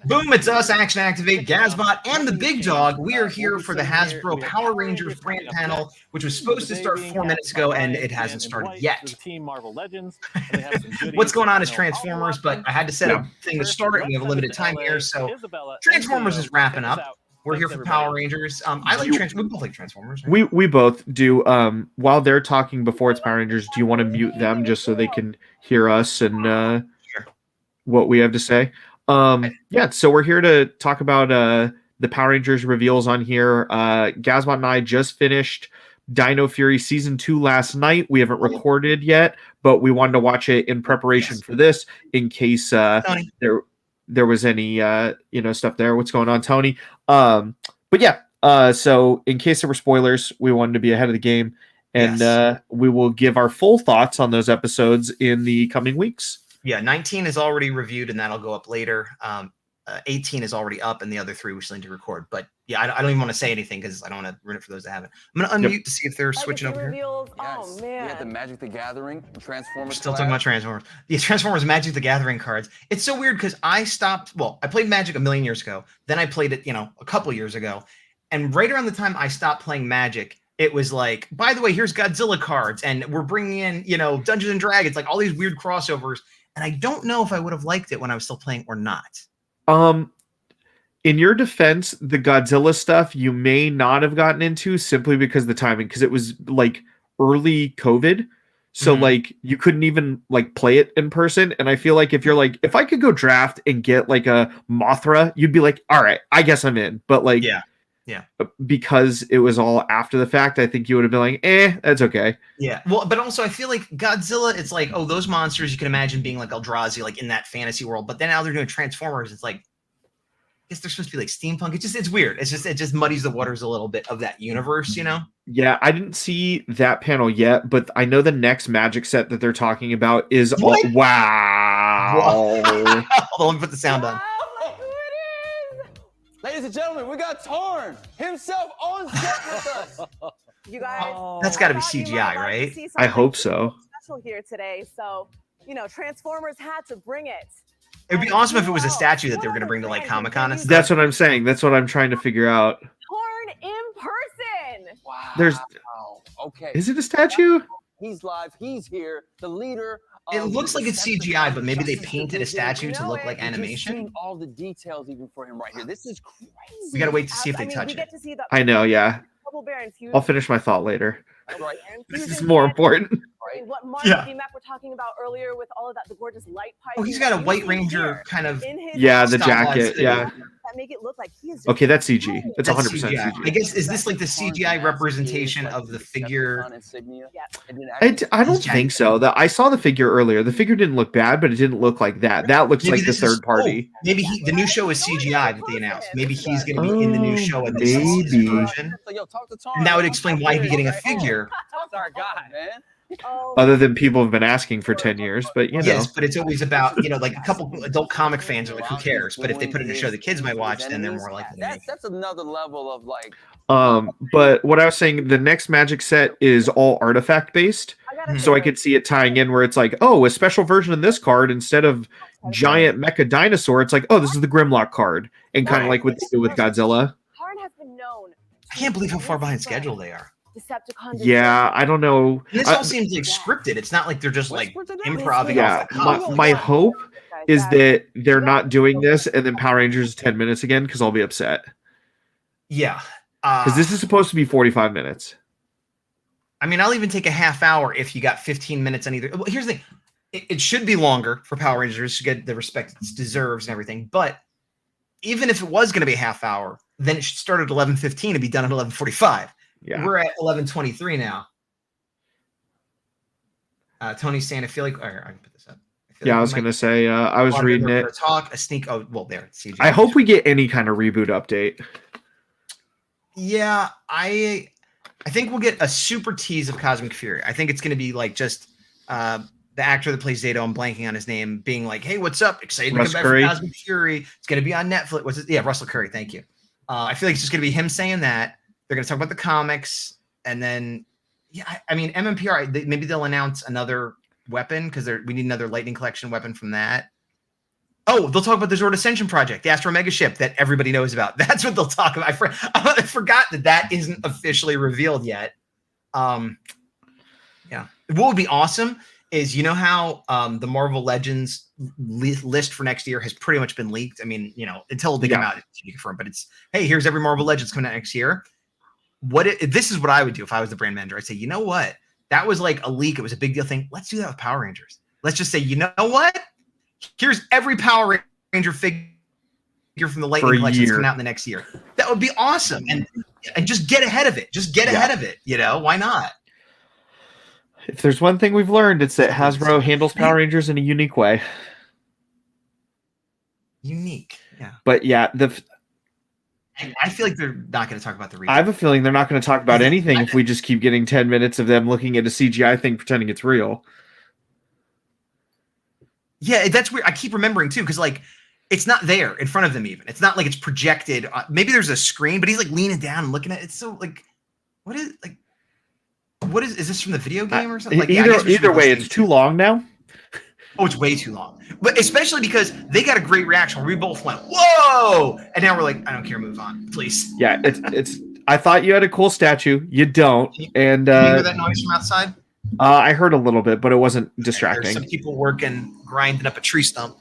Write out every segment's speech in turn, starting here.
Boom, it's us, Action Activate, Gazbot, and the Big Dog. We are here for the Hasbro Power Rangers brand panel, which was supposed to start 4 minutes ago, and it hasn't started yet. What's going on is Transformers, but I had to set a thing to start, and we have a limited time here, so Transformers is wrapping up. We're here for Power Rangers. I like Transformers. We both like Transformers. Right? We both do. While they're talking before it's Power Rangers, do you want to mute them just so they can hear us and what we have to say? Yeah, so we're here to talk about the Power Rangers reveals on here. Gazbot and I just finished Dino Fury Season 2 last night. We haven't recorded yet, but we wanted to watch it in preparation for this in case there was any stuff there. What's going on, Tony? But yeah, so in case there were spoilers, we wanted to be ahead of the game, and we will give our full thoughts on those episodes in the coming weeks. Yeah, 19 is already reviewed, and that'll go up later. 18 is already up, and the other 3 we still need to record. But yeah, I don't even want to say anything because I don't want to ruin it for those that haven't. I'm going to unmute to see if they're switching over here. Yes. Oh, man. We had the Magic the Gathering, Transformers. We're still talking about Transformers. The Transformers Magic the Gathering cards. It's so weird because I played Magic a million years ago. Then I played it, a couple years ago. And right around the time I stopped playing Magic, it was like, by the way, here's Godzilla cards, and we're bringing in, Dungeons and Dragons, like all these weird crossovers. And I don't know if I would have liked it when I was still playing or not. In your defense, the Godzilla stuff you may not have gotten into simply because of the timing, because it was like early COVID. So like you couldn't even like play it in person. And I feel like if I could go draft and get like a Mothra, you'd be like, all right, I guess I'm in. But like, yeah. Because it was all after the fact, I think you would have been like, that's okay. Yeah. Well, but also I feel like Godzilla, it's like, oh, those monsters you can imagine being like Eldrazi, like in that fantasy world. But then now they're doing Transformers. It's like, I guess they're supposed to be like steampunk. It's weird. It just muddies the waters a little bit of that universe, Yeah, I didn't see that panel yet, but I know the next Magic set that they're talking about is wow. Hold on, let me put the sound on. Ladies and gentlemen, we got Tarn himself on set with us. You guys, that's got to be CGI, right? I hope so. Special here today, so Transformers had to bring it. It'd be awesome if it was a statue that they were going to bring to like Comic-Con and stuff. That's what I'm saying. That's what I'm trying to figure out. Tarn in person. Wow. Okay. Is it a statue? He's live. He's here. The leader. It looks like it's CGI, but maybe they painted a statue to look like animation. All the details even for him right here. This is crazy. We gotta wait to see if they touch it. I know, yeah. I'll finish my thought later. Right. This is more important. I mean, what Mark and Mac were talking about earlier with all of that, the gorgeous light pipe. Oh, he's got a White Ranger kind of. The jacket. Yeah. That make it look like he's. Okay, that's CG. That's 100% CGI. I guess is this like the CGI representation of the figure? I don't think so. I saw the figure earlier. The figure didn't look bad, but it didn't look like that. That looks like the third party. Maybe the new show is CGI that they announced. Maybe he's going to be in the new show in this version. And that would explain why he'd be getting a figure. That's our guy, man. Other than people have been asking for 10 years, but yes, but it's always about like a couple adult comic fans are like, who cares? But if they put in a show the kids might watch, then they're more likely. That's another level of like. But what I was saying, the next Magic set is all artifact based, so I could see it tying in where it's like, oh, a special version of this card instead of giant mecha dinosaur. It's like, oh, this is the Grimlock card, and kind of like what they do with Godzilla. I can't believe how far behind schedule they are. Yeah, I don't know. This all seems like scripted. It's not like they're just like improvising. Yeah, my hope is that they're not doing this and then Power Rangers is 10 minutes again, because I'll be upset. Yeah. Because this is supposed to be 45 minutes. I mean, I'll even take a half hour if you got 15 minutes on either. Well, here's the thing. It should be longer for Power Rangers to get the respect it deserves and everything. But even if it was going to be a half hour, then it should start at 11:15 and be done at 11:45. Yeah. We're at 11:23 now. Tony's saying, I feel like, I can put this up. I was going to say, I was reading it. A sneak. Oh, well, there. CGI. I hope we get any kind of reboot update. Yeah, I think we'll get a super tease of Cosmic Fury. I think it's going to be like just the actor that plays Zato, I'm blanking on his name, being like, hey, what's up? Excited to come back for Cosmic Fury. It's going to be on Netflix. What's it? Yeah, Russell Curry. Thank you. I feel like it's just going to be him saying that. They're going to talk about the comics, and then, I mean, MMPR, maybe they'll announce another weapon, because we need another Lightning Collection weapon from that. Oh, they'll talk about the Zord Ascension project, the Astro Mega ship that everybody knows about. That's what they'll talk about. I forgot that isn't officially revealed yet. Yeah. What would be awesome is, you know how the Marvel Legends list for next year has pretty much been leaked. I mean, you know, until they come out, it's confirmed. But it's, hey, here's every Marvel Legends coming out next year. This is what I would do if I was the brand manager. I'd say, you know what? That was like a leak. It was a big deal thing. Let's do that with Power Rangers. Let's just say, you know what? Here's every Power Ranger figure from the Lightning Collection that's coming out in the next year. That would be awesome. And just get ahead of it. Just get ahead of it. You know, why not? If there's one thing we've learned, it's that Hasbro handles Power Rangers in a unique way. Unique, yeah. But yeah, I feel like they're not going to talk about the reason. I have a feeling they're not going to talk about anything if we just keep getting 10 minutes of them looking at a CGI thing pretending it's real. Yeah, that's weird. I keep remembering too, because like it's not there in front of them even. It's not like it's projected. Maybe there's a screen, but he's like leaning down and looking at it. It's so like, what is this from the video game or something? Like, either way, it's too long now. Oh, it's way too long. But especially because they got a great reaction. We both went, whoa! And now we're like, I don't care, move on, please. Yeah, it's I thought you had a cool statue. You don't. And can you hear that noise from outside? I heard a little bit, but it wasn't distracting. There's some people grinding up a tree stump.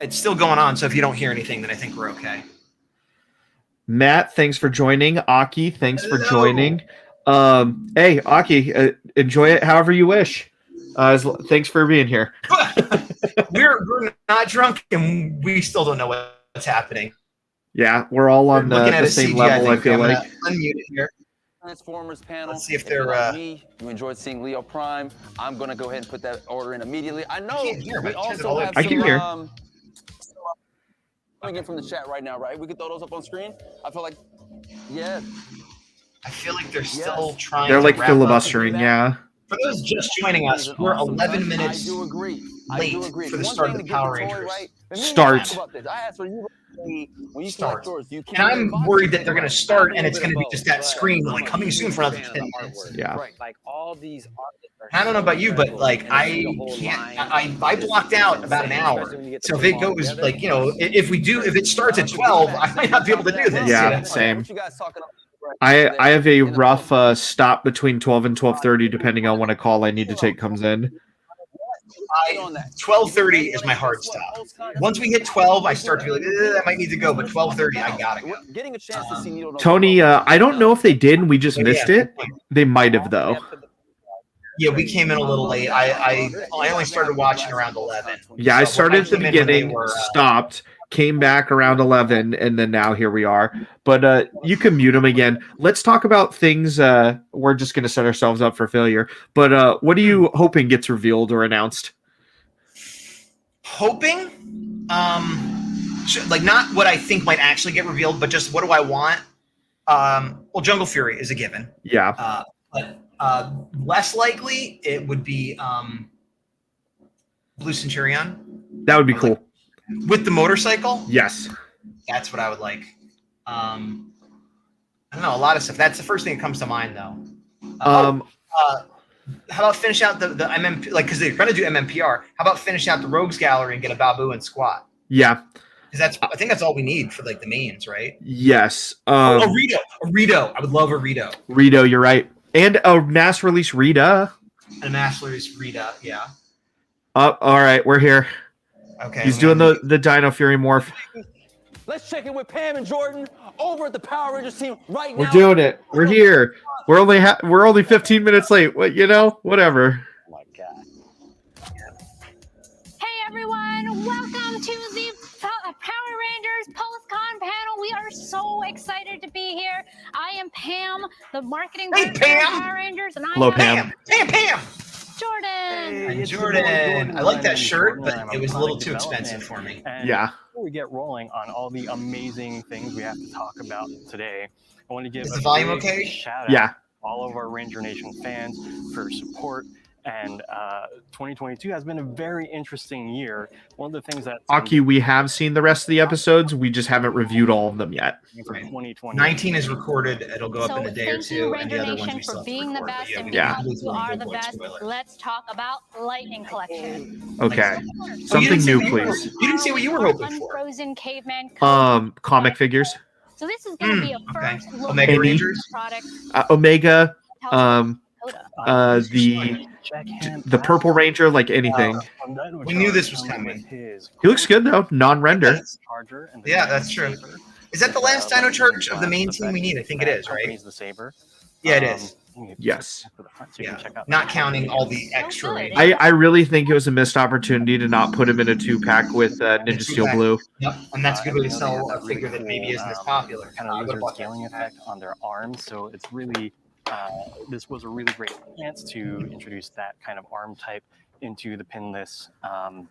It's still going on, so if you don't hear anything, then I think we're okay. Matt, thanks for joining. Aki, thanks for joining. Hey, Aki, enjoy it however you wish. Thanks for being here. we're not drunk, and we still don't know what's happening. Yeah, we're all on the same CGI level, I feel like. Unmute it here. Transformers panel. Let's see if they're you enjoyed seeing Leo Prime. I'm gonna go ahead and put that order in immediately. I know we also have I can hear. Coming in from the chat right now, right? We can throw those up on screen. I feel like, yeah. I feel like they're still trying. They're like to filibustering, yeah. For those just joining us, we're 11 minutes late for the start of the Power Rangers. Start. Start. And I'm worried that they're going to start and it's going to be just that screen like coming soon for another 10 minutes. Yeah. Like all these I don't know about you, but like I can't. I blocked out about an hour. So if it goes like, you know, if it starts at 12, I might not be able to do this. Yeah, you know? same. I have a rough stop between 12 and 12:30 depending on when a call I need to take comes in. 12:30 is my hard stop. Once we hit 12, I start to be like, I might need to go, but 12:30, I gotta go. Getting a chance to see Tony, I don't know if they did and we just missed it. They might have though. Yeah, we came in a little late. I only started watching around 11. Yeah, I started at the beginning, stopped, came back around 11, and then now here we are. But you can mute them again. Let's talk about things. We're just going to set ourselves up for failure. But what are you hoping gets revealed or announced? Hoping? Like not what I think might actually get revealed, but just what do I want? Well, Jungle Fury is a given. Yeah. But less likely, it would be Blue Centurion. That would be cool. With the motorcycle? Yes. That's what I would like. I don't know, a lot of stuff. That's the first thing that comes to mind, though. How about finish out the MMP, like, because they're going to do MMPR. How about finish out the Rogues Gallery and get a Babu and Squat? Yeah. Because I think that's all we need for, like, the mains, right? Yes. A Rito. I would love a Rito. Rito, you're right. And a mass release Rita. A mass release Rita, yeah. All right, we're here. Okay. He's doing the Dino Fury morph. Let's check in with Pam and Jordan over at the Power Rangers team right now. We're doing it. We're here. We're only 15 minutes late. What, whatever. Oh my God. Hey everyone, welcome to the Power Rangers Pulsecon panel. We are so excited to be here. I am Pam, the marketing director of Power Rangers, and Hello, Pam. Pam. Jordan. Hey, Jordan. I like that shirt, but it was a little too expensive for me. Yeah. Before we get rolling on all the amazing things we have to talk about today, I want to give Is the volume okay? shout out Yeah. to all of our Ranger Nation fans for support And 2022 has been a very interesting year. One of the things that Aki, we have seen the rest of the episodes. We just haven't reviewed all of them yet. for 2020, 19 is recorded. It'll go up in a day or thank you, two, and the Ranger other ones Nation, we still for have to being the record, but best, yeah, and we Yeah. can because you completely are the avoid best, spoilers. let's talk about Lightning Collection. Okay. Oh, you Something didn't say new, what you were- please. You didn't say what you were hoping for. Unfrozen caveman code. Comic figures. So this is going to be a okay. first look Omega at the Rangers? product. Omega. Tells us Coda. The Purple Ranger, like anything. We knew this was coming. He looks good though, non-render. Yeah, that's true. Is that the last Dino Charge of the main team we need? I think it is, right? The saber. Yeah, it is. Yes. Yeah. Not counting all the extra. good. I really think it was a missed opportunity to not put him in a 2-pack with Ninja Steel Blue. Yep, and that's a good way to I know sell they a have really figure that maybe cool, isn't as popular. kind I of would've laser bought that. scaling effect on their arms. So it's really, this was a really great chance to introduce that kind of arm type into the pinless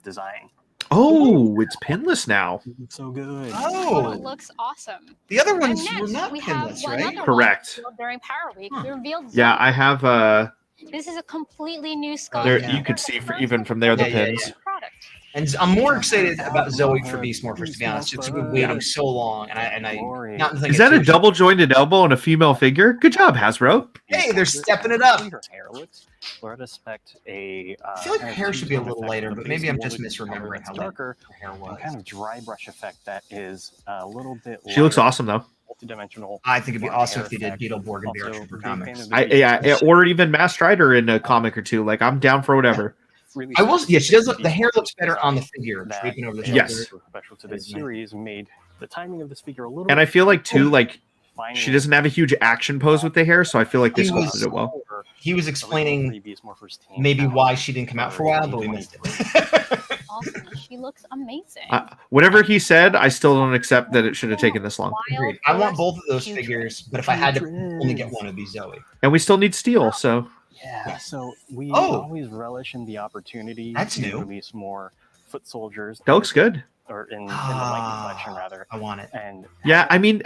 design. Oh, it's pinless now. So good. It Oh, looks awesome. the other And ones next, were not we have pinless, another right? one Correct. revealed during Power Week. Huh. We revealed Yeah, Zord. I have This is a completely new skull. there yeah. you could see even from there the Yeah, yeah, pins. Product. And I'm more excited about Zoe for Beast Morphers, to be honest. It's been waiting so long, and I not thinking Is that a seriously. double jointed elbow on a female figure? Good job, Hasbro. Hey, they're stepping it up. Her hair looks. Florida expect a. I feel like her kind of hair should be a two-tone little effect. lighter, The but base maybe I'm molded just color misremembering that's how darker, that hair and was. kind of dry brush effect that is a little bit. She looks lighter, awesome though. multidimensional. I think it'd be black awesome hair if they did effect. Beetleborg and Also, Bear Trooper big fan comics. of the Yeah, or even Mass Strider in a comic or two. Like I'm down for whatever. Really I will. Yeah, she does. Look, specific the hair looks design better on the figure, that draping over the is shoulder. Yes. special to this series made the timing of this figure a little. And I feel like too, like finding she doesn't have a huge action pose with the hair, so I feel like they He was- sculpted it well. He was explaining Previous Morphers team maybe out why she didn't come out for a while, but we missed it. Awesome. She looks amazing. Whatever he said, I still don't accept that it should have taken this long. Agreed. I want both of those figures, but if I had to only get one, it'd be Zoe. And we still need steel, so Yeah, so we Oh. always relish in the opportunity That's to new. release more foot soldiers. that looks good. Or in the Lightning collection, rather. I want it. And Yeah, I mean,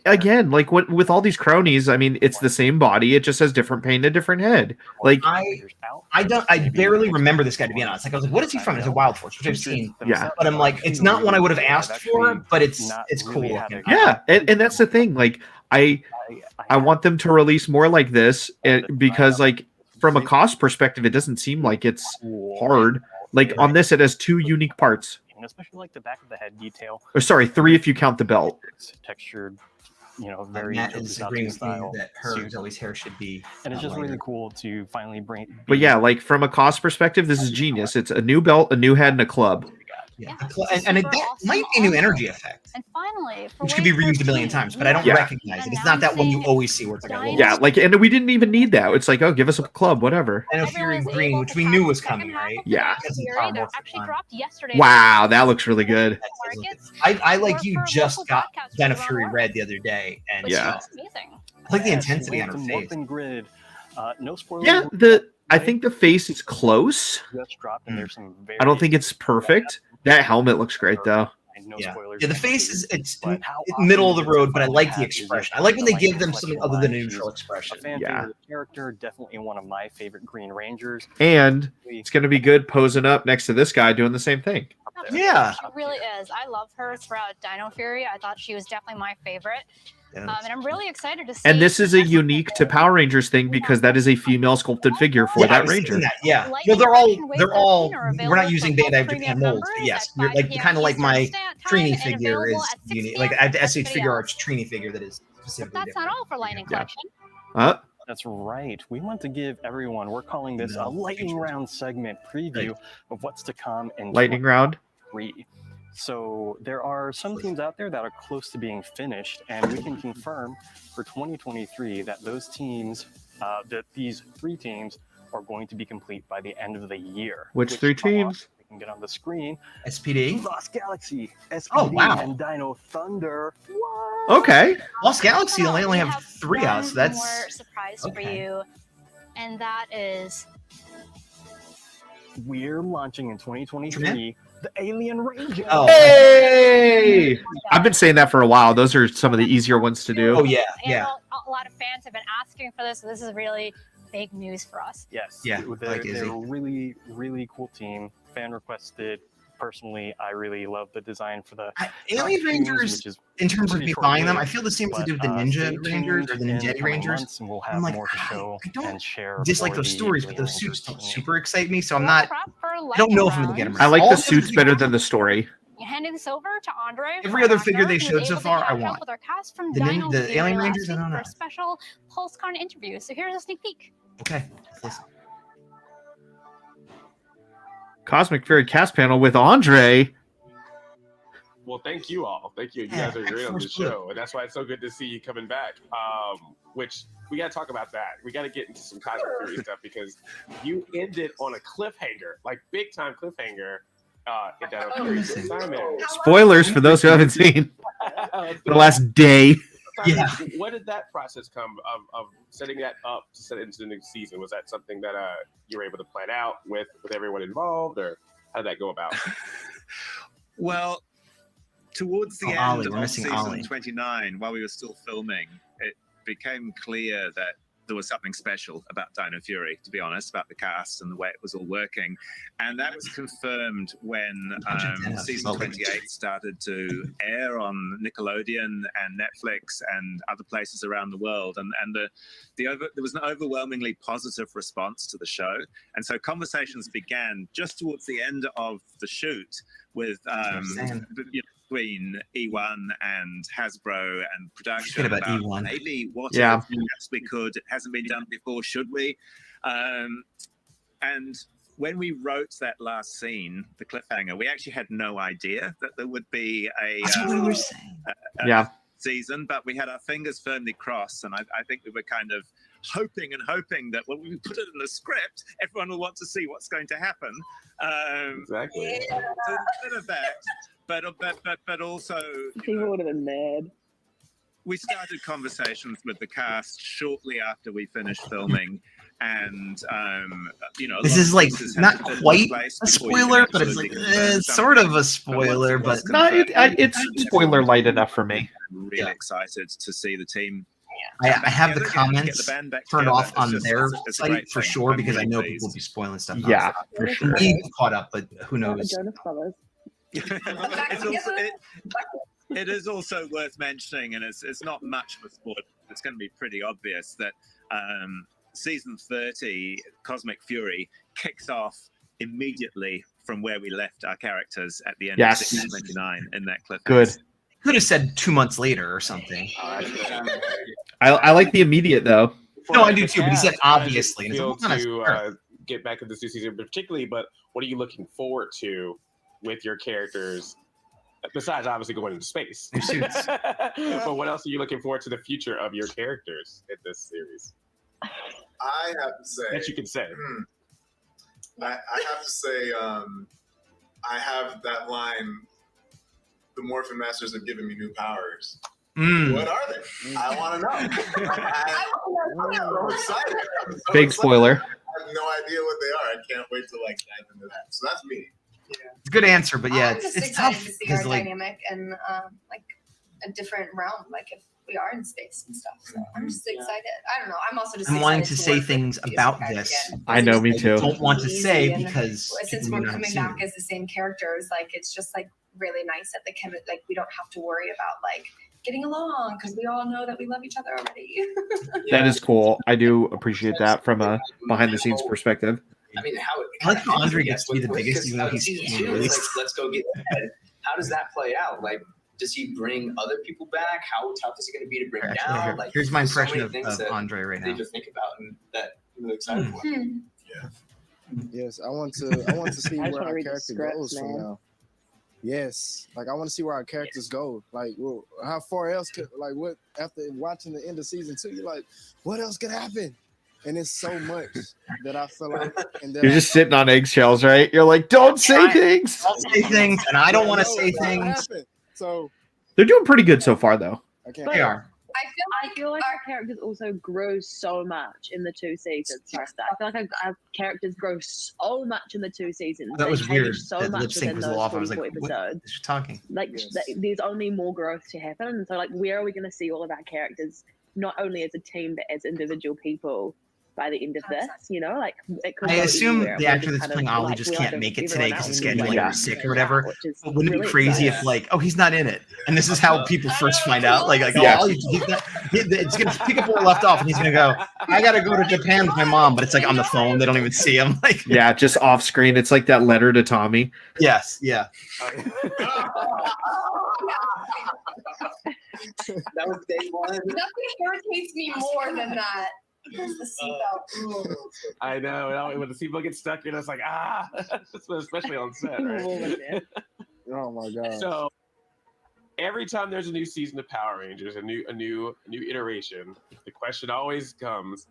again, like with all these cronies, I mean, it's the same body. It just has different paint, a different head. Like, I barely remember this guy, to be honest. Like, I was like, what is he from? It's a Wild Force, which I've seen. Yeah. But I'm like, it's not one I would have asked for, but it's cool really looking. yeah, and that's the thing. Like, I want them to release more like this because, like, from a cost perspective, it doesn't seem like it's hard. Like on this, it has 2 unique parts. And especially like the back of the head detail. Or sorry, 3 if you count the belt. It's textured, And very Matt is Tokusatsu agreeing with me style that her suit. Zoe's hair should be. And it's just lighter. really cool to finally bring. But yeah, like from a cost perspective, this is genius. It's a new belt, a new head, and a club. Yeah. Yeah, And it, super that awesome might be a new also. energy effect, And finally, for which could be Wave reused a million 13, times, but I don't we are recognize it. It's not that one you announcing always see where it's like a little. Yeah, like, and we didn't even need that. It's like, oh, give us a club, whatever. Dino Fury everyone's Green, able which to we have knew the was second coming, half right? of the Yeah. Because of Fury Power that Morph actually Fun. dropped yesterday. Wow, that looks really good. Markets I like or you for just local got broadcasters Dino around Fury the world. Red the other day, and Which Yeah. is amazing. I like the Yeah, intensity she on her went to face. Morphin Grid. No spoilers. Yeah, I think the face is close. Just dropped, and there's some very I don't think it's perfect. That helmet looks great though. no Yeah. spoilers. Yeah, the face is it's But how middle of often the does road, but I someone like the have is expression. just I like when they like give the them something collection other than a line. neutral She's expression. a fan Yeah. favorite character, definitely one of my favorite Green Rangers. And it's going to be good posing up next to this guy doing the same thing. Yeah. She really is. I love her throughout Dino Fury. I thought she was definitely my favorite. And I'm really excited to see. And this is a unique to Power Rangers thing because that is a female sculpted figure for Yeah, that I've seen Ranger. that, yeah. Lightning Well, they're all. Collection Wave 13 are We're not available using for Bandai both Japan premium molds, but members yes, at you're 5 like p.m. kind of like my Eastern Standard Trini Time and figure is available at 6 unique. Like p.m. I have the SH Everybody Figure else. Arts Trini figure that is But specifically that's not all for Lightning Yeah. Collection. That's right. We want to give everyone, we're calling this a lightning round segment preview of what's to come in Lightning round. 2023. So there are some teams out there that are close to being finished, and we can confirm for 2023 that those teams, that these 3 teams are going to be complete by the end of the year. Which 3 teams? We can get on the screen. SPD. Lost Galaxy, SPD, Oh, wow. and Dino Thunder. Okay. Lost Galaxy only We have 3 out, so one that's more surprise for okay. you, and that is We're launching in 2023 the Alien Ranger. Oh. Hey! I've been saying that for a while. Those are some of the easier ones to do. Oh yeah, And yeah. a lot of fans have been asking for this, so this is really big news for us. Yes. Yeah, They're a really, really cool team. Fan requested. Personally, I really love the design for the Alien Rangers. In terms of me buying them, I feel the same as I do with the Ninja Rangers or the Ninja Rangers. And we'll have I'm like, more to show I don't and share dislike for those the stories, but Alien those suits Rangers don't team. super excite me. So I'm Well, not. prep for I don't know if I'm gonna get them. I like All the the suits other better than the story. Handing this over to Andre. Every from other figure they Hasbro, who showed was so able to far, I catch up want. with our cast from The Dino Alien Fury Rangers, last I don't week know. for a special Pulsecon interview. So here's a sneak peek. Okay, let's listen. Cosmic Fury cast panel with Andre. Well, thank you all. Thank you. You guys are great on the show, and that's why it's so good to see you coming back. Which we got to talk about that. We got to get into some Cosmic Fury stuff because you ended on a cliffhanger, like big time cliffhanger. In Dino Fury assignment. Spoilers for those who haven't seen the last day. Yeah. What did that process come of setting that up to set it into the new season? Was that something that you were able to plan out with everyone involved, or how did that go about? Well, towards the Ollie, end we're of missing season Ollie. 29, while we were still filming, it became clear that there was something special about Dino Fury, to be honest, about the cast and the way it was all working. And that was confirmed when season 28 started to air on Nickelodeon and Netflix and other places around the world. And there was an overwhelmingly positive response to the show. And so conversations began just towards the end of the shoot with between E1 and Hasbro and production about E1. maybe what Yeah. if yes, we could. It hasn't been done before, should we? And when we wrote that last scene, the cliffhanger, we actually had no idea that there would be a season, but we had our fingers firmly crossed, and I think we were kind of hoping that when we put it in the script, everyone will want to see what's going to happen. Exactly. So a bit of that, but also People would have been mad. we started conversations with the cast shortly after we finished filming, and This is like not quite a spoiler, but it's like sort of a spoiler, but it's spoiler light enough for me. I'm really excited to see the team. I have the comments turned off on their site for sure because I know people will be spoiling stuff. Yeah, for sure. We caught up, but who knows? It is also worth mentioning, and it's not much of a spoiler. It's going to be pretty obvious that season 30, Cosmic Fury, kicks off immediately from where we left our characters at the end of season 29 in that cliffhanger. Good. Could have said 2 months later or something. I like the immediate though. No, I do too, but he said obviously. And Feel it's to get back to this new season particularly, but what are you looking forward to with your characters? Besides obviously going into space. But what else are you looking forward to the future of your characters in this series? I have to say that you can say. I have to say I have that line, the Morphin Masters have given me new powers. What are they? I want to know. I'm so excited. Big spoiler. I have no idea what they are. I can't wait to dive into that. So that's me. It's a good answer, but yeah, I'm just it's excited tough to see our because dynamic and a different realm, like if we are in space and stuff. So I'm just excited. I don't know. I'm also just I'm wanting excited to say work with things these about guys this. again. I know, me too. I don't want to say And because since people we're may not coming have back seen as the same characters, like it's just like really nice that we don't have to worry about like getting along because we all know that we love each other already. That is cool. I do appreciate that from a behind the scenes perspective. I mean, I like how Andre gets to be the biggest, even though he's season 2. It's like, let's go get ahead. How does that play out? Like, does he bring other people back? How tough is it going to be to bring down? Like, here's my there's so impression many of things that Andre right they now. just think about and that I'm really excited for. Yes, I want to see I just where wanna our read the character script, goes from man. now. Yes, like I want to see where our characters go. Like, well, how far else could what after watching the end of season 2, you're like, what else could happen? And it's so much that I feel like. And You're just sitting on eggshells, right? You're like, don't say things. Don't say things, and I don't want to say things. So they're doing pretty good so far, though. They are. I feel like our characters also grow so much in the 2 seasons. I feel like our characters grow so much in the 2 seasons. That They was change weird. so That much lip sync within was a little those off. I was like, 44 what episodes. is she talking? Like there's only more growth to happen, and so like where are we going to see all of our characters not only as a team but as individual people by the end of this. You know, like it could I go assume anywhere. the We're actor just that's kind playing of, Ollie like, just we can't like make it everyone today because else his is schedule like was sick or now, whatever. which is But wouldn't it be really crazy if exciting. like, oh, he's not in it, and this is how people first find out? Like Yeah. oh, it's gonna pick up where we left off, and he's gonna go, I gotta go to Japan with my mom, but it's like on the phone, they don't even see him. Like Yeah, just off screen. It's like that letter to Tommy. yes, yeah. That was day one. Nothing irritates me more than that. There's the seatbelt. I know. When the seatbelt gets stuck in, it's like especially on set, right? Oh my god. So every time there's a new season of Power Rangers, a new iteration, the question always comes: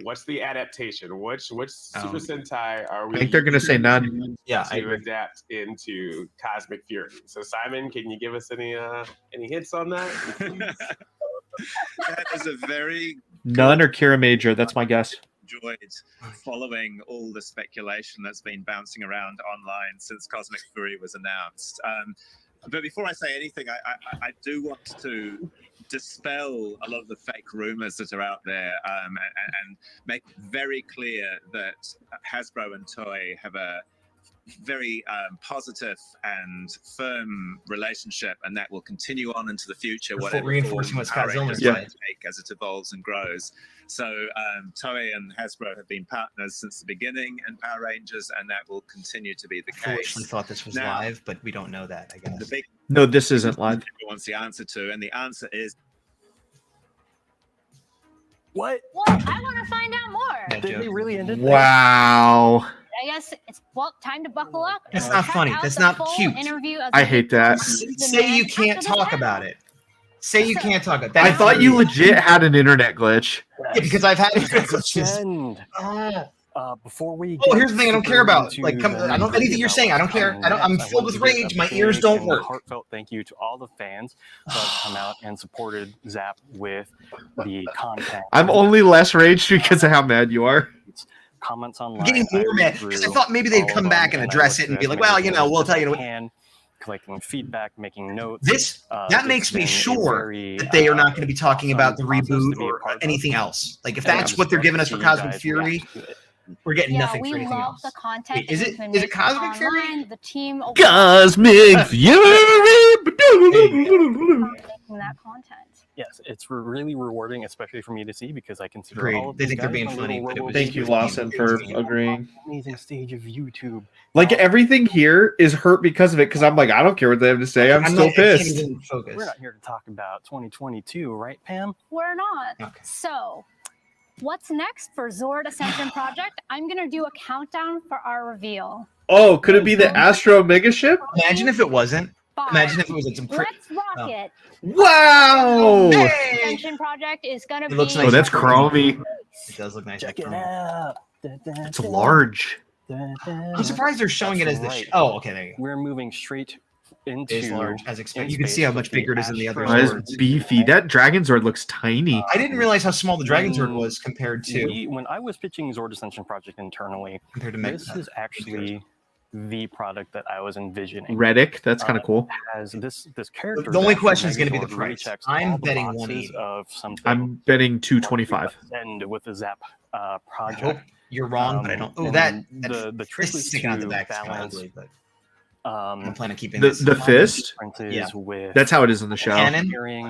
what's the adaptation? Which Super Sentai are we? I think they're gonna say none. Yeah, to adapt into Cosmic Fury. So Simon, can you give us any hints on that? That is a very None or Kira Major. That's my guess. enjoyed following all the speculation that's been bouncing around online since Cosmic Fury was announced. But before I say anything, I do want to dispel a lot of the fake rumors that are out there and make very clear that Hasbro and Toei have a very positive and firm relationship, and that will continue on into the future. Whatever reinforcing form what Power Scott Zillmer's Rangers saying. might take as it evolves and grows. So Toei and Hasbro have been partners since the beginning in Power Rangers, and that will continue to be the I case. actually thought this was Now, live, but we don't know that, I guess. The big No, this isn't live. everyone wants the answer to, and the answer is What? Well, I want to find out more. No Did joke. they really end it? Wow. I guess it's time to buckle up. That's and not check funny. out That's the not full cute. Interview of I the hate that. Say you can't talk about it. Say you can't talk about that. I thought you legit had an internet glitch. Yeah, because I've had Send. Before we Oh, here's the thing I don't care about. into Like, come, the I don't anything you're saying. I don't care. I'm next, filled want with to give rage. a My ears big don't and work. Heartfelt thank you to all the fans that come out and supported Zap with the content. I'm only less raged because of how mad you are. Comments online. I'm getting more mad because I thought maybe they'd come back and address it and be like, well, you know, we'll tell you. Collecting feedback, making notes. This that makes me sure that they are not going to be talking about the reboot or anything else. Like if that's what they're giving us for Cosmic Fury, we're getting nothing for anything else. We love the content. Wait, is it Cosmic Fury? The team Cosmic Fury. making that content. Yes, it's really rewarding, especially for me to see, because I consider Agreed. all of They these think they're guys being on funny, little but it robo was- Thank you, Lawson, for agreeing. amazing stage of YouTube. Like everything here is hurt because of it. Because I'm like, I don't care what they have to say. I'm still not- I can't pissed. even focus. We're not here to talk about 2022, right, Pam? We're not. Okay. So, what's next for Zord Ascension Project? I'm gonna do a countdown for our reveal. Oh, could it be the Astro Mega Ship? Imagine if it wasn't. 5. Imagine if it was like some. Let's rock it. Wow! Ascension Project is gonna be. looks nice. Oh, that's chromy. It does look nice. Check it out. It's large. I'm surprised they're showing it as the. Right. Oh, okay, there you go. We're moving straight into It is large, as expected. in You can see space how much with bigger it is than the other Oh, Zords. it's beefy. That Dragon Zord looks tiny. I didn't realize how small the Dragon Zord was compared to When I was pitching Zord Ascension Project internally, this is actually the product that I was envisioning. Reddick, that's kind of cool. As this character. The only that question is going to be Megazord the really price. checks I'm all the betting boxes 180. Of something I'm betting 225. end with the Zap I hope project. you're wrong, but I don't. Oh, and that the trick this was sticking out the to back is kind of balance, ugly, but I'm planning on keeping The this. the fist. Yeah. With That's how it is in the show. Canon? hearing,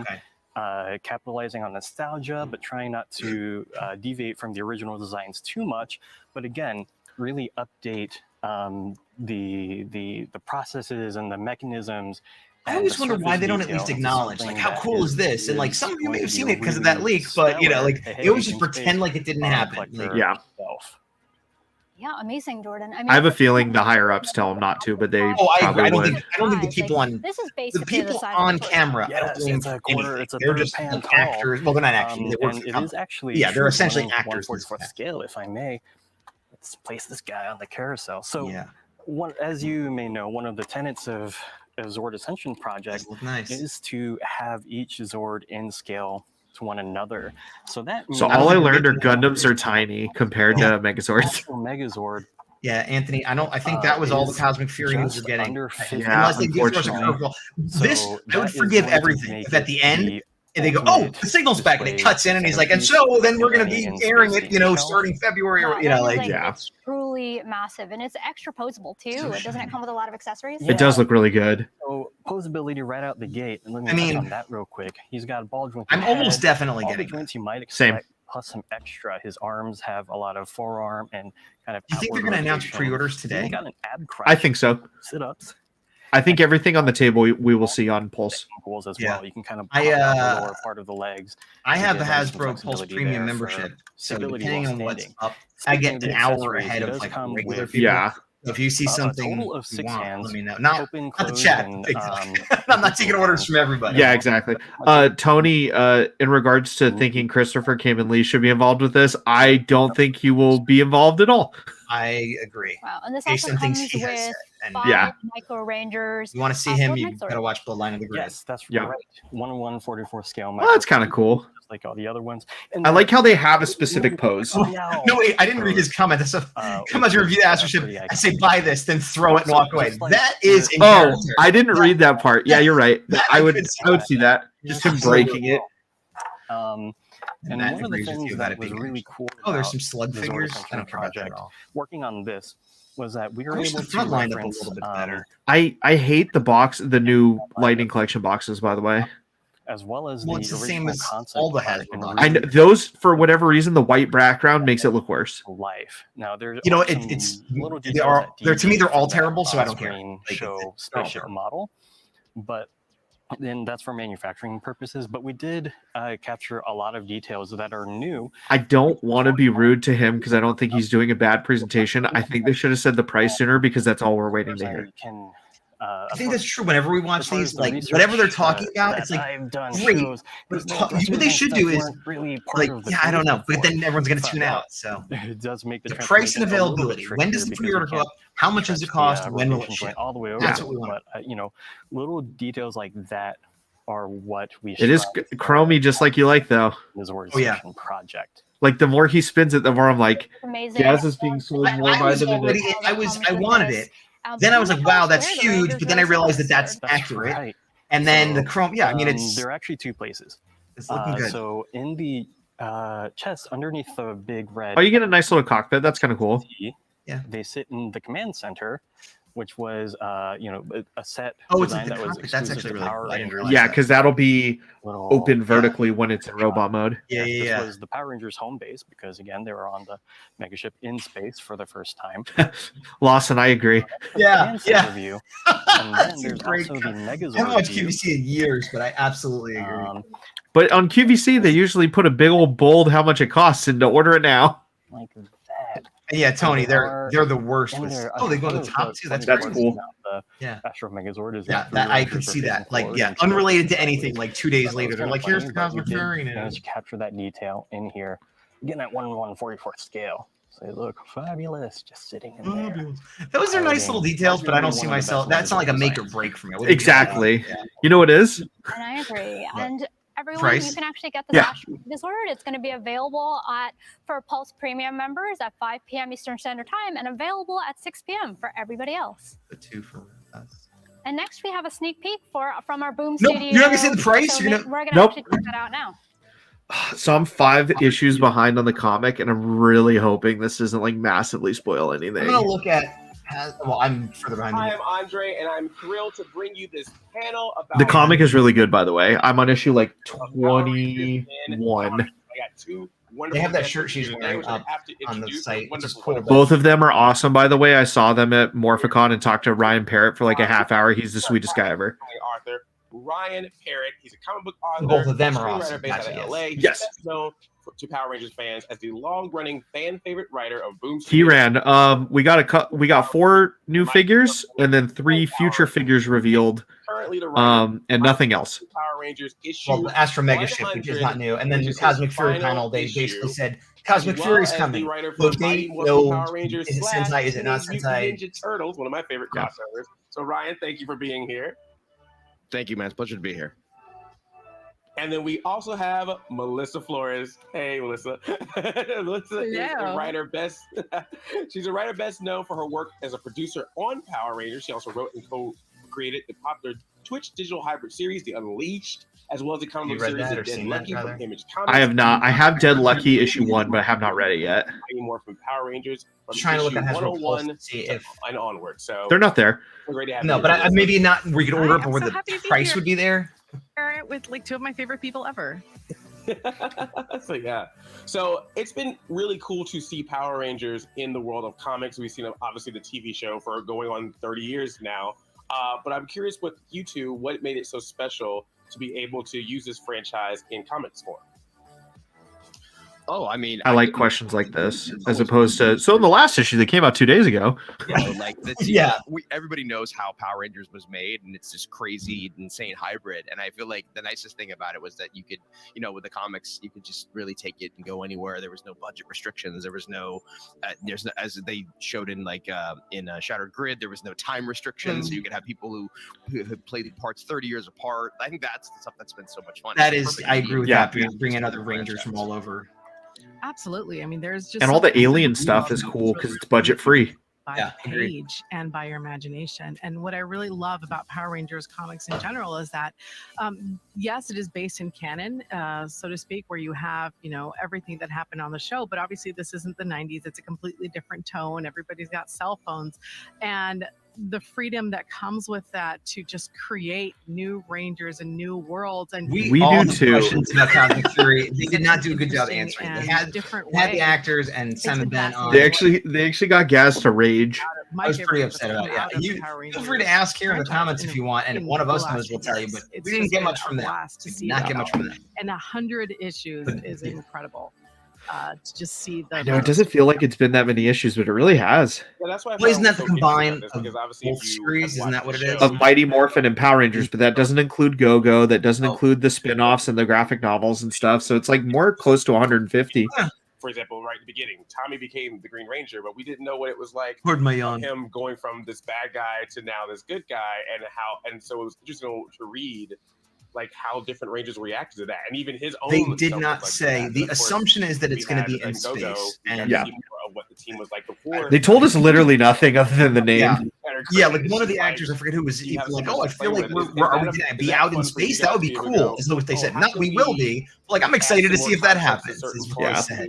Okay. capitalizing on nostalgia, but trying not to deviate from the original designs too much. But again, really update the processes and the mechanisms. I always wonder why they don't at least acknowledge, like, how cool is this? And like, some of you may have seen it because of that leak, but you know, like, they always just pretend like it didn't happen. Like, Yeah. Yeah, amazing, Jordan. I have a feeling the higher ups tell them not to, but they Oh, I probably don't would. think the people on This is the basically people size on of a camera. Yes, don't believe it's a quarter. anything. It's a They're third just pan like tall. actors. Well, they're not actors. They work And for it the is company. actually Yeah, they're essentially one actors. 1/44th scale, if I may. Let's place this guy on the carousel. So, Yeah. as you may know, one of the tenets of Zord Ascension Project Look nice. is to have each Zord in scale to one another. So that So means all I learned are Gundams are tiny compared to Megazords. actual Megazord. Yeah, Anthony, I think that was all the is Cosmic Fury news just we're getting. under 50. Yeah, Unless they give us a unfortunately. curveball. So This, I that would is forgive going to everything make if at it the end the And they go, oh, the signal's back, and it cuts in, and he's like, and so then we're going to be airing it, starting February, or It's truly massive, and it's extra posable too. Doesn't it come with a lot of accessories? It does look really good. So posability right out the gate, and let me touch on that real quick. He's got a ball joint. I'm almost definitely all the getting joints you might Same. expect, plus some extra. His arms have a lot of forearm and kind of. Do you think they're going to announce pre-orders today? He got an ab crunch. I think so. Sit-ups. I think everything on the table we will see on Pulse. Pulse as well. You can kind of pop out the lower part of the legs. I have the Hasbro Pulse Premium membership, so depending on what's up, I get an hour ahead of like regular people. Yeah. If you see something total of 6 you want, hands, let me know. Not the chat. and, I'm not taking orders from everybody. Yeah, exactly. Tony, in regards to thinking Christopher Cam and Lee should be involved with this, I don't think he will be involved at all. I agree. Wow, and this Based also on things comes he has with said. And 5 Micro Rangers. You want to see him, you got to watch Bloodline of the Grid. Yes, that's Yeah. right. 1/144 scale. Well, that's kind of cool. Just like all the other ones. I like how they have a specific pose. No, wait, I didn't read his comment. That's come on to review the Astroship. I say buy this, then throw it and walk away. That is in character. I didn't read that part. Yeah, you're right. I would see that. Just him breaking it. And Matt one of the agrees with things you about that it was being really cool. Oh, there's some about slug the Zord figures. Ascension I don't care about that at project, all. working on this was that we were I wish able the to front lined up a reference, little bit better. I hate the new Lightning Collection boxes, by the way. as well as Well, the it's the original same as concept all the art Hasbro and boxes. I know, those, for whatever reason, the white background makes it look worse. life. Now there's it's little they details are that they're to me they're all that terrible, so I don't care. on-screen Like, show they're all spaceship terrible. model, but then that's for manufacturing purposes. But we did capture a lot of details that are new. I don't want to be rude to him because I don't think he's doing a bad presentation. I think they should have said the price sooner because that's all we're waiting to hear. I think that's true. Whenever we watch as far these, as the like research, whatever they're talking about, that it's like I've done great. shows, But these what they should do is weren't really part like, of the yeah, I don't know, solution but for then it. everyone's going to But tune out. So it does make the price and transformation a little bit availability. When does the trickier pre-order because go we up? How much does it cost? When will it rotation ship? point all the way over. That's what we want. But little details like that are what we. It is chromey just like you like, though. The Zord Oh, yeah. Ascension project. Like, the more he spins it, the more I'm like, Amazing. Jazz is being sold more by the minute. I wanted it. Then I was like, wow, that's huge. But then I realized that that's accurate. Right. And then the chrome, yeah, I mean, it's there are actually 2 places. it's looking good. So in the chest underneath the big red. Oh, you get a nice little cockpit. That's kind of cool. Yeah. They sit in the command center, which was a set. Oh, it's design like the that was cockpit. That's exclusive actually to really Power cool. I didn't Rangers. realize Yeah, that. because that'll be Little- open vertically when it's in robot mode. Yeah, This yeah. was the Power Rangers home base because again they were on the megaship in space for the first time. Lawson, I agree. Yeah, Command center yeah. view. And then That's a there's great also the I haven't Megazord watched view. QVC in years, but I absolutely agree. But on QVC, they usually put a big old bold how much it costs and to order it now. Like that. Yeah, Tony, There they're are- the worst. and there- Oh, they go to the there's top a too. That's 24 cool. The Yeah. Astro Megazord is Yeah, that I could see that. Like, yeah, unrelated to anything. Like 2 days later, they're like, "Here's the Cosmic Fury." Managed to capture that detail in here, again at 1/144 scale. So they look fabulous, just sitting in there. Those are nice little details, but I don't see myself. That's not like a make or break for me. I wouldn't do that. Exactly. Yeah. You know what it is? And I agree. And everyone, Price? you can actually get the Zord. It's going to be available for Pulse Premium members at 5 p.m. Eastern Standard Time and available at 6 p.m. for everybody else. The 2 for us. And next we have a sneak peek from our Boom Nope, Studio. you're not gonna say the price? So You're gonna- we're going to Nope. actually check that out now. So I'm 5 issues behind on the comic, and I'm really hoping this isn't like massively spoil anything. I'm gonna look at. Well, I'm further behind. I you. am Andre, and I'm thrilled to bring you this panel about The comic is really good, by the way. I'm on issue like 21. I got 2 wonderful. They have that guests shirt she's here, wearing which I up have to on the introduce. site, which is Wonderful, cool. wonderful. Both of them are awesome, by the way. I saw them at Morphicon and talked to Ryan Parrott for like a half hour. He's the sweetest guy ever. Arthur Ryan Parrott. He's a comic book author. Both of them are screenwriter awesome. based Gotcha, out of LA. He's Yes. best known to Power Rangers fans as the long-running fan favorite writer of Boom. He ran. We got 4 new figures and then 3 future figures revealed. Currently the writer And nothing else. Power Rangers issue. Well, the Astro Mega Ship, which is not new, and then the Cosmic Fury panel. They basically said Cosmic Fury's coming. So they know, is it Sentai? Is it not Sentai? Ninja Turtles, one of my favorite crossovers. So Ryan, thank you for being here. Thank you, man. It's a pleasure to be here. And then we also have Melissa Flores. Hey, Melissa. Melissa is a writer best. She's a writer best known for her work as a producer on Power Rangers. She also wrote and co-created the popular Twitch digital hybrid series, The Unleashed, as well as the comic book read series that The or Dead seen that, Lucky rather? from Image Comics. I have not. I have Dead Lucky issue 1, but I have not read it yet. Mighty Morphin Power Rangers from Just trying to look issue at Hasbro 101 Pulse to see to- if and onward. So They're not there. great to have no, you but here. maybe not where you could order up I'm or where so the happy to be price here. would be there. With like two of my favorite people ever. So yeah, so it's been really cool to see Power Rangers in the world of comics. We've seen obviously the TV show for going on 30 years now, but I'm curious with you two, what made it so special to be able to use this franchise in comics form? Oh, I mean, I like questions like this as opposed to. So in the last issue that came out 2 days ago. Like everybody knows how Power Rangers was made, and it's this crazy, insane hybrid. And I feel like the nicest thing about it was that you could, with the comics, you could just really take it and go anywhere. There was no budget restrictions. There was no, as they showed in Shattered Grid, there was no time restrictions. So you could have people who had played the parts 30 years apart. I think that's the stuff that's been so much fun. That is, I agree with that. Bringing other Rangers from all over. Absolutely. I mean, there's just And all the alien stuff is cool because it's budget free. By page and by your imagination. And what I really love about Power Rangers comics in general is that, yes, it is based in canon, so to speak, where you have, everything that happened on the show. But obviously, this isn't the 90s. It's a completely different tone. Everybody's got cell phones. And the freedom that comes with that to just create new Rangers and new worlds. And we all do too. Questions about Cosmic Fury. They did not do a good job answering. They had the actors and Simon Ben on. They actually got Gaz to rage. I was pretty upset about it. Yeah, you feel free to ask here in the comments if you want, and if one of us knows, we'll tell you. But we didn't get much from them. Not get much from them. And 100 issues is incredible. To just see the. I know it doesn't feel like it's been that many issues, but it really has. Yeah, that's why. Well, isn't that the combine of both series? Isn't that what it is? Of Mighty Morphin and Power Rangers, but that doesn't include Go-Go. That doesn't include the spin-offs and the graphic novels and stuff. So it's like more close to 150. For example, right at the beginning, Tommy became the Green Ranger, but we didn't know what it was like. Pardon my yawn. Him going from this bad guy to now this good guy, and so it was interesting to read like how different Rangers reacted to that, and even his own. They did not say. The assumption is that it's going to be in space, and of what the team was like before. They told us literally nothing other than the name. Yeah, like one of the actors, I forget who was like, "Oh, I feel like are we going to be out in space? That would be cool." Is what they said. Not we will be. Like I'm excited to see if that happens. Is what they said.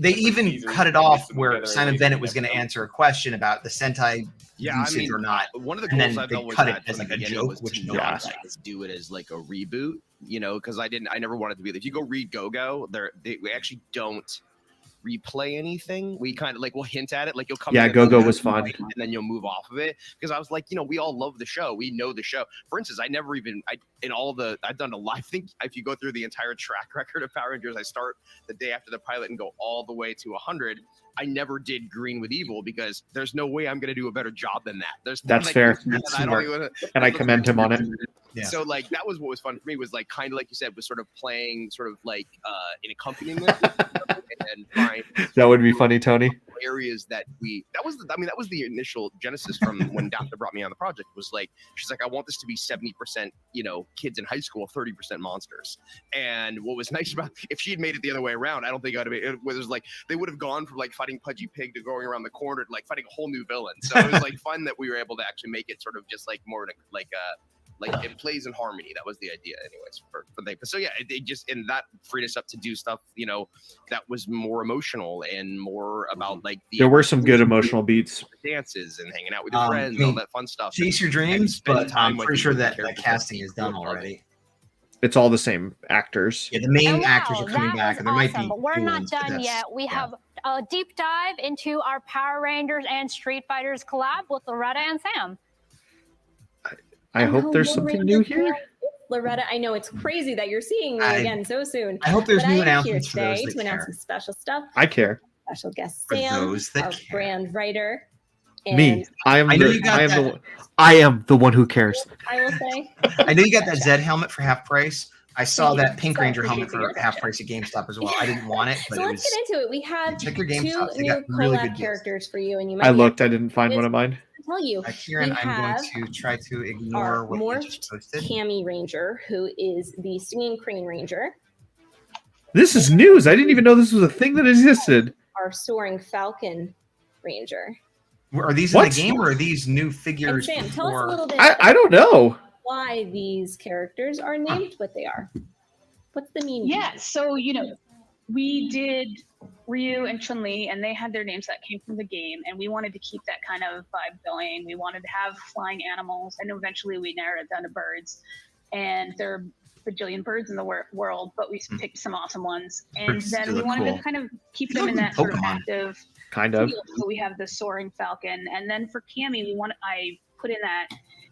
They even cut it off where Simon Bennett was going to answer a question about the Sentai usage or not. One of the and goals then I've they always cut had it as from like the a beginning joke, was which to no not one liked. do it as like a reboot, because I never wanted to be. If you go read Go-Go, we actually don't replay anything. We kind of we'll hint at it, like you'll come. Yeah, Go-Go was fun, and then you'll move off of it because I was like, we all love the show, we know the show. For instance, I've done a lot. I think if you go through the entire track record of Power Rangers, I start the day after the pilot and go all the way to 100. I never did Green with Evil because there's no way I'm going to do a better job than that. That's fair. And I commend him on it. Yeah. So that was what was fun for me, was kind of like you said, was sort of playing an accompaniment and find that would be funny, Tony. Areas that that was the initial genesis from when Daphne brought me on the project. Was like, she's like, I want this to be 70% kids in high school, 30% monsters. And what was nice about, if she had made it the other way around, I don't think it was like they would have gone from fighting Pudgy Pig to going around the corner to fighting a whole new villain. So it was fun that we were able to actually make it sort of just more it plays in harmony. That was the idea, anyways, for the. So yeah, it just, and that freed us up to do stuff, that was more emotional and more about there were some good emotional beats, dances and hanging out with your friends, and all that fun stuff. Chase your dreams, but I'm pretty sure that casting is done already. It's all the same actors. Yeah, the main actors are coming back, and there might be. But we're not done yet. We have a deep dive into our Power Rangers and Street Fighters collab with Loretta and Sam. I hope there's something new here. Loretta, I know it's crazy that you're seeing me again so soon. I hope there's new announcements for those that to announce some special stuff. I care. Special guest For Sam, those that our care. brand writer. Me. I am the one who cares. I will say. I know you got that Zed helmet for half price. I saw that Pink Ranger helmet for half price at GameStop as well. I didn't want it, but So let's get into it. We have check your two GameStops. They new got really good collab deals. characters for you, and you might. I looked. I didn't find one of mine. Tell you. Kieran, we I'm have going to try to ignore our what you morphed just posted. Cammy Ranger, who is the Singing Crane Ranger. This is news. I didn't even know this was a thing that existed. Our Soaring Falcon Ranger. Are these in the game, or are these new figures? And Sam, tell us a little bit. I don't know. why these characters are named what they are. What's the meaning? Yeah, so we did Ryu and Chun-Li, and they had their names that came from the game, and we wanted to keep that kind of vibe going. We wanted to have flying animals, and eventually we narrowed it down to birds. And there are bajillion birds in the world, but we picked some awesome ones. And Birds then do we look wanted cool. to kind of keep them in that sort of Pokemon. active Kind of. field. So we have the soaring falcon, and then for Cammy, I put in that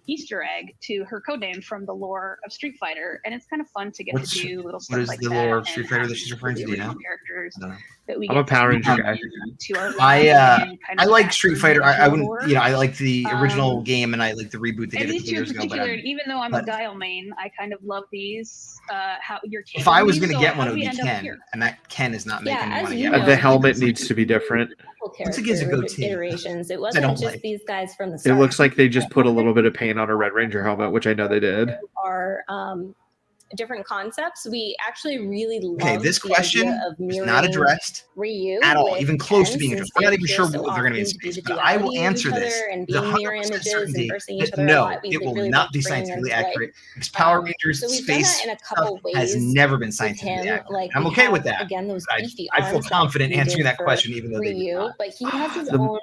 Easter egg to her codename from the lore of Street Fighter, and it's kind of fun to get to do little stuff What is like the that. lore of and Street Fighter have that she's referring to? Do you know? Characters No. that we I'm a get to Power Ranger bring guy. to our I lives and kind of like back Street to Fighter. I the wouldn't, lore. I like the original game, and I like the reboot they And did a these couple two in years ago. But particular, even though I'm a but Guile main, I kind of love these. How you're if I was going going to to get one, it would be end up Ken, here? and that Ken is not making Yeah, me as want to you get know, The helmet needs to be different. Once it gives a goatee. iterations. It I wasn't don't just like. these guys from the It start. looks like they just put a little bit of paint on a Red Ranger helmet, which I know they did. Are different concepts. We actually really love Okay, this question is not addressed Ryu at all, with even close to Ken, being since addressed. We're not they even sure appear so what they're going to be in often due space, to but I will duality of answer each this other and with being mirror 100% images certainty and versing each that other a no, lot. We it will really not like be bringing them scientifically to life. accurate because Power Rangers So we've done space that in a couple stuff has ways never been with scientifically him. accurate. Like I'm we okay with have, that. again, those beefy I feel arms that confident we answering did that for question, even though they did Ryu, not. but he has his The- own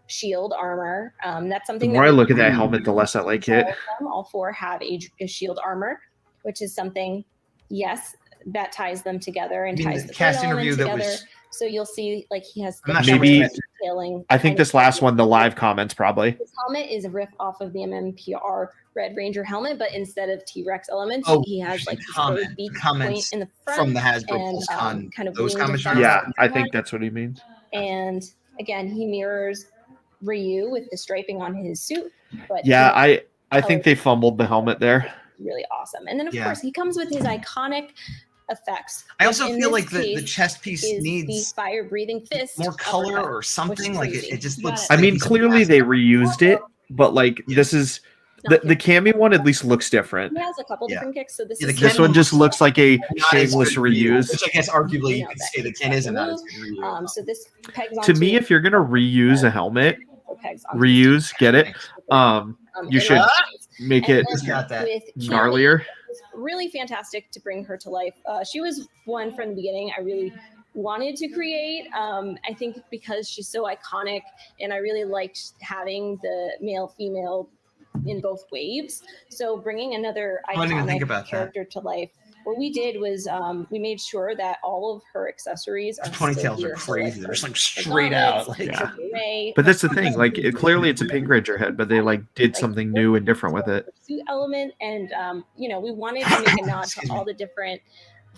shield armor. That's The something more I that look at that helmet, the less I like it. all four have a shield armor, which is something, yes, that ties them together and I mean, ties the the cast third element interview that together. was- So you'll see, like, he has I'm not sure Maybe detailing. I think this last one, the live comments probably. His helmet is a riff off of the MMPR Red Ranger helmet, but instead of T-Rex elements, Oh, he has like this comment- very beak comments point in the front from the Hasbro and Pulsecon, kind of those winged comments effects Yeah, on I one. think that's what he means. And again, he mirrors Ryu with the striping on his suit. But Yeah, he- I think they fumbled the helmet there. really awesome. And then of Yeah. course he comes with his iconic effects. I which also in feel this like the case chest piece is needs the fire breathing fist more color uppercut, or which is something. Like crazy. it just You got looks. it. I like mean, he's a clearly master. they reused it, but like this is the Cammy one at least looks different. He has a couple Yeah. different kicks, so this Yeah, the is This one just looks like a Not as shameless good Ryu, reuse. which I guess arguably you know, could that say the kicks Ken back is the not move. as good Ryu. So this pegs To onto me, if you're gonna reuse a helmet, pegs onto reuse, get it. You should make it and got that. with Cammy, gnarlier. it was really fantastic to bring her to life. She was one from the beginning I really wanted to create. I think because she's so iconic, and I really liked having the male female in both waves. So bringing another I didn't even think iconic about that. character to life. What we did was we made sure that all of her accessories are The ponytails still are here. So, crazy. They're her just like straight out. Like, Yeah. array, But that's the thing. Like, clearly it's a Pink Ranger head, but they like did something new and different with it. suit element, and we wanted to make a nod to all the different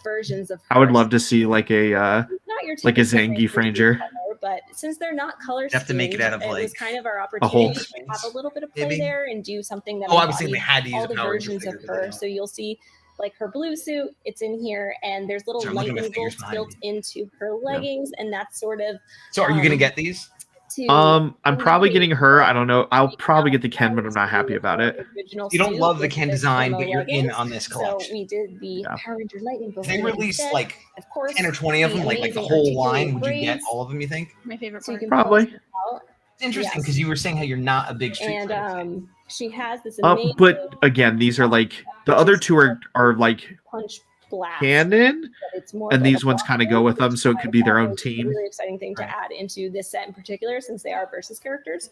versions of her. I would love to see like a Not your like a typical Zangief Ranger. color, but since they're not color You have to make it out of, it was like, kind of our Hulk. opportunity to have a little bit of play Maybe. there and do something that Oh, I was thinking embodied they had to use all a the Power Ranger versions of figure, but her. they don't. So you'll see like her blue suit, it's in here, and there's little Sorry, I'm looking at lightning the figures bolts behind built into her leggings, and that's sort of So are you gonna um, get these? to I'm probably getting her. I don't know. I'll probably get the Ken, but I'm not happy about it. original You don't suit love the with Ken the design, camo but you're in leggings. on this So collection. we did the Power Ranger lightning bolt. If they release instead. like Of course, 10 or 20 of them, like the amazing whole line, articulated would you get braids. all of them, you think? My favorite So you part. can Probably. pull this out. It's interesting Yes. because you were saying how you're not a big Street And Fighter fan. she has this amazing But again, these are like the other two are like punch blast. canon, but it's more and of like these a ones kind of go with them, so it could be their own It's a team. really exciting thing to add into this set in particular, since they are versus characters.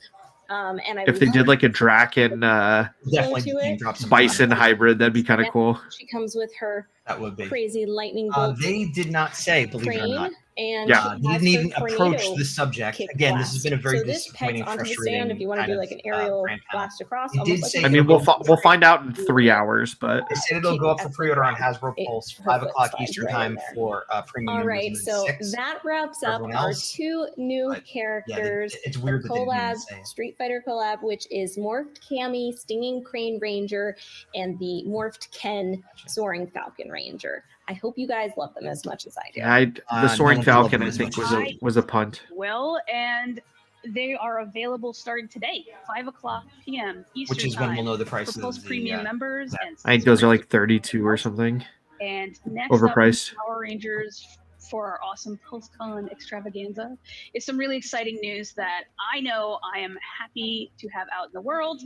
And I If they did like a Draken Definitely to name it. drop some Bison hybrid, that'd be kind of Yeah. cool. She comes with her That would be. crazy lightning bolt They did not say, believe it or crane, not. and Yeah. she He has didn't her even approach tornado the subject. kick Again, this has blast. been a very So this pegs disappointing, onto the frustrating. stand if you want to kind do of, like an aerial brand panel. blast across. It almost did like say a I mean, we'll find out in 3 hours, but They said it'll go up for pre-order on Hasbro It- Pulse, her 5 foot o'clock slides Eastern right time in there. for premium All members, right, and then so 6 that wraps for up everyone our else. 2 new But, characters. it's weird a that they didn't even collab, say it. Street Fighter collab, which is Morphed Cammy, Stinging Crane Ranger, and the Morphed Ken Soaring Falcon Ranger. I hope you guys love them as much as I do. yeah, the Soaring no one loved Falcon them I as think much was as a punt. Well, and they are available starting today, 5:00 p.m. Eastern Which is when time we'll know the for prices Pulse of the, Premium members. And I think those are like 32 or something. And next Overpriced. up, Power Rangers for our awesome Pulsecon extravaganza is some really exciting news that I know I am happy to have out in the world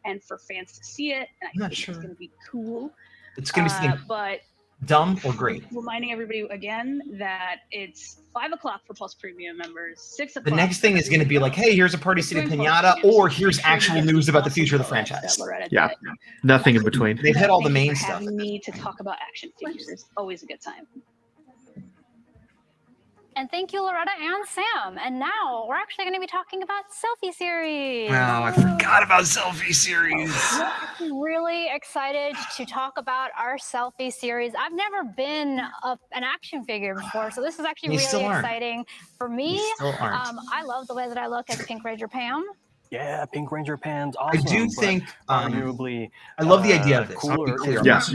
and for fans to see it. And I think it's going to be cool. It's going to be something but dumb or great. reminding everybody again that it's 5 o'clock for Plus Premium members, 6 o'clock. The next thing is going to be like, hey, here's a Party City pinata, or here's actual news about the future of the franchise. Yeah, nothing in between. They've hit all the Thank you main for stuff. having me to talk about action figures. Always a good time. And thank you, Loretta and Sam. And now we're actually going to be talking about Selfie series. Oh, I forgot about Selfie series. I'm really excited to talk about our Selfie series. I've never been an action figure before, so this is actually You really still aren't. exciting for me. You still aren't. I love the way that I look as Pink Ranger Pam. Yeah, Pink Ranger Pan's awesome. I do but think arguably, I love the idea of this. I'll cooler be clear. Yes.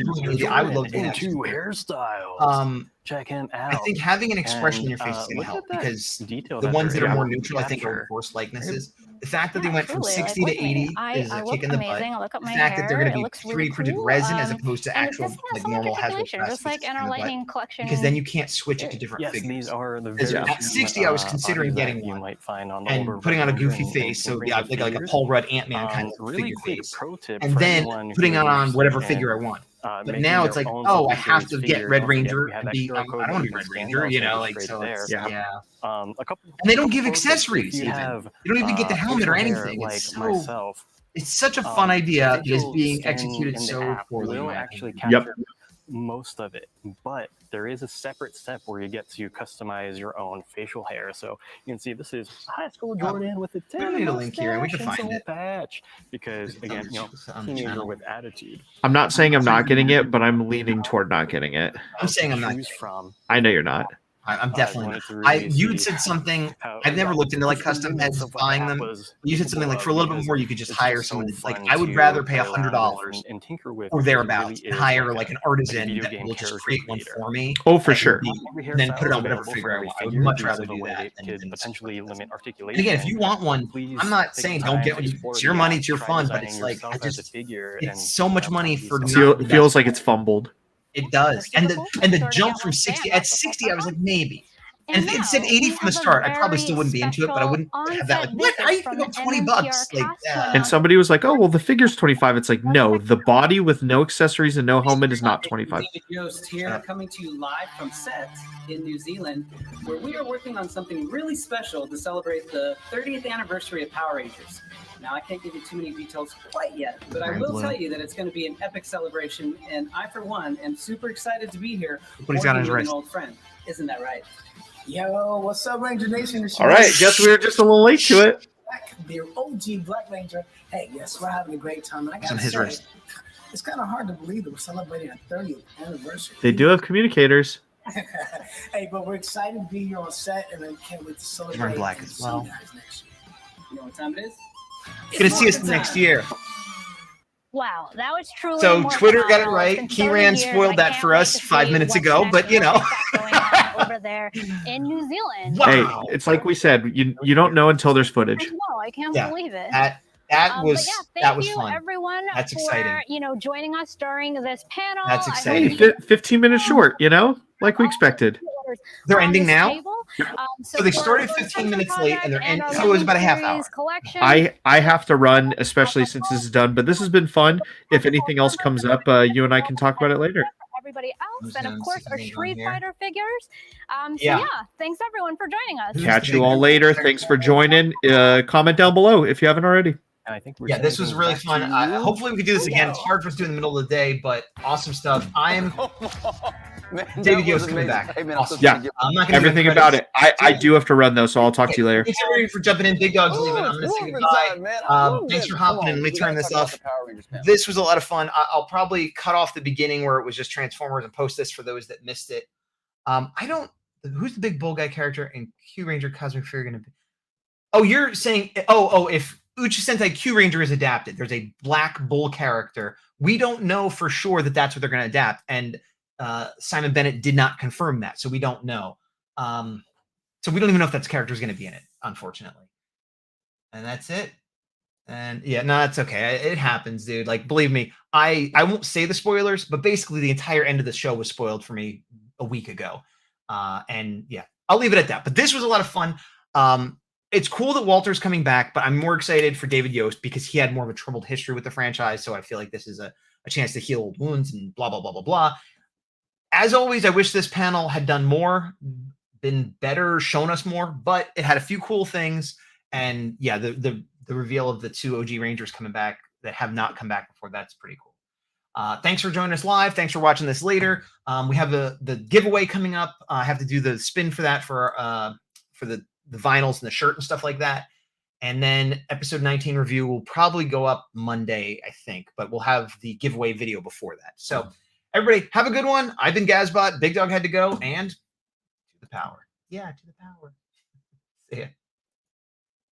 I would love to into hairstyles. Check him out. I think having an expression in your face is going to help because the ones that are more neutral, I think, are forced likenesses. The fact that they went from Truly, 60 like, to look at me. 80 is a I kick look in the butt. amazing. I look at The my fact that they're hair, going to it be looks really 3D printed cool. resin as opposed to And actual this has like so much normal Hasbro articulation, plastic, just like is a in kick our the butt. lightning collection. Because then you can't switch it to different Yes, figures. these are the Because very at 60, I was considering bodies that getting you one might find on the and older putting on a Ranger goofy and face, so Pink yeah, Ranger like a figures. Paul Rudd Ant-Man kind of Really figure quick face, pro tip and for then anyone putting who it on is whatever interested figure I in, want. But making now it's their like, own oh, I Selfie have to series get figure. Red Don't forget, Ranger we have and that be. QR code I don't want to be that Red you can Ranger, scan you know, also like illustrated so. It's, there. yeah. A couple. And they don't give pro tips if accessories you even. have, They don't even get the helmet or facial hair anything. like It's so. myself. It's such a fun idea that is facial being scan executed in the so app poorly. in will my actually opinion. capture most of it, but there is a separate step where you get to customize your own facial hair. So you can see this is high school Jordan with a We don't need a link here, and we can mustache find and it. soul patch because again, you know, on the teenager channel. with attitude. I'm not saying I'm not getting it, but I'm leaning toward not getting it. I'm saying I'm not. Choose from. I know you're not. I'm definitely. wanted to I really you see said something. how- I've never looked into like just the custom limits heads, of what buying the app them. was You said something like for a little bit because more, you could just it's hire just so someone. Like fun I would to rather pay play around with $100 and tinker with or because it thereabouts really and is hire like like a an artisan video that game will just character create one creator. for me. Oh, for that sure. will Every be- and then put it hairstyle on is whatever available figure for I every want. I would figure much due rather to the do way that that than could than this potentially stuff. limit And articulation. again, if you want one, Please I'm not take saying the don't time get to one. explore It's your the money, app, it's your try fun, but designing it's like I yourself as a just figure, it's and so much money for not the Feels best. like it's fumbled. It does, and the jump from 60 at 60, I was like maybe. And if it said 80 from the start, I probably still wouldn't be into it, but I wouldn't have that like what? I even got $20. Like And somebody was like, "Oh, well, the figure's 25." It's like, no, the body with no accessories and no helmet is not 25. David Yost here, coming to you live from set in New Zealand, where we are working on something really special to celebrate the 30th anniversary of Power Rangers. Now, I can't give you too many details quite yet, but I will tell you that it's going to be an epic celebration, and I, for one, am super excited to be here. What he's got on his working with wrist. an old friend. Isn't that right? Yo, what's up, Ranger Nation? It's All right, guess we were just a little late to it. Black, the OG Black Ranger. Hey, yes, we're having a great time. And I on gotta his say, wrist. it's kind of hard to believe that we're celebrating our 30th anniversary. They do have communicators. Hey, but we're excited to be here on set, and I can't wait to celebrate. Wearing black and as see well. you guys next year. You know what time it is? You're gonna see us next year. Wow, that was truly. So more Twitter got it phenomenal. right. It's been 30 Keyran years. spoiled I that can't for wait us to 5 see minutes what's ago, next but you and know. what's going on over there in New Zealand. Wow. Hey, it's like we said, you don't know until there's footage. No, I can't Yeah, believe it. That was but yeah, thank that was you fun. everyone That's for exciting. joining us during this panel. That's I exciting. Hey, 15 minutes short, like we expected. They're ending now. table. So they for started our 15 minutes late, and they're and ending. our So it was about a half Series hour. collection. I have to run, especially since this is done. But this has been fun. If anything else comes up, you and I can talk about it later. Everybody else, and of course our Street here. Fighter figures. So Yeah. yeah, thanks everyone for joining us. Catch you all later. Thanks for joining. Comment down below if you haven't already. And I think Yeah, this was really fun. Hopefully we could do this again. It's hard for us to do in the middle of the day, but awesome stuff. I'm David Yost coming back. Awesome. Yeah, I'm not gonna everything give about it. I do have to run though, so I'll talk to you later. Thanks everybody for jumping in. Big Dog's leaving. I'm going to say goodbye. Thanks for hopping in. Let me turn this off. This was a lot of fun. I'll probably cut off the beginning where it was just Transformers and post this for those that missed it. Who's the big bull guy character in Q Ranger Cosmic Fury going to be? Oh, you're saying, if Uchi Sentai Q Ranger is adapted, there's a black bull character. We don't know for sure that that's what they're going to adapt. And Simon Bennett did not confirm that, so we don't know. So we don't even know if that character is going to be in it, unfortunately. And that's it. And yeah, no, that's okay. It happens, dude. Like, believe me, I won't say the spoilers, but basically the entire end of the show was spoiled for me a week ago. And yeah, I'll leave it at that. But this was a lot of fun. It's cool that Walter's coming back, but I'm more excited for David Yost because he had more of a troubled history with the franchise. So I feel like this is a chance to heal old wounds and blah, blah, blah, blah, blah. As always, I wish this panel had done more, been better, shown us more, but it had a few cool things. And yeah, the reveal of the 2 OG Rangers coming back that have not come back before, that's pretty cool. Thanks for joining us live. Thanks for watching this later. We have the giveaway coming up. I have to do the spin for that for the vinyls and the shirt and stuff like that. And then episode 19 review will probably go up Monday, I think, but we'll have the giveaway video before that. So everybody have a good one. I've been Gazbot. Big Dog had to go, and to the power. Yeah, to the power. See ya.